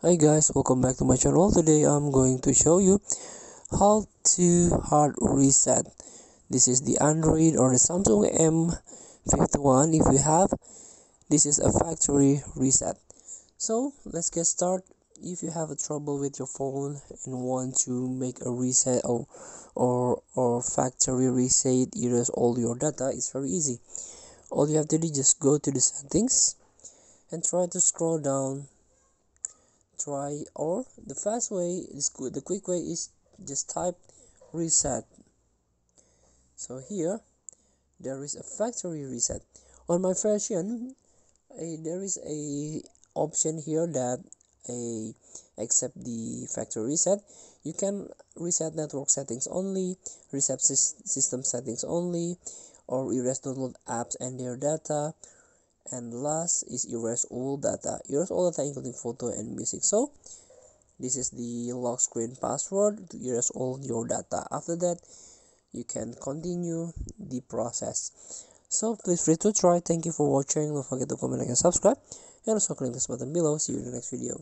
Hi guys, welcome back to my channel. Today I'm going to show you how to hard reset. This is the Android or the Samsung M51. If you have, this is a factory reset. So let's get started. If you have a trouble with your phone and want to make a reset or factory reset, erase all your data, it's very easy. All you have to do is just go to the settings and try to scroll down. Or the fast way is good. The quick way is just type reset. So here there is a factory reset. On my version, there is a option here that accept the factory reset. You can reset network settings only, reset system settings only, or erase download apps and their data. And last is erase all data including photo and music. So this is the lock screen password to erase all your data. After that, you can continue the process. So please free to try. Thank you for watching. Don't forget to comment, like, and subscribe, and also click this button below. See you in the next video.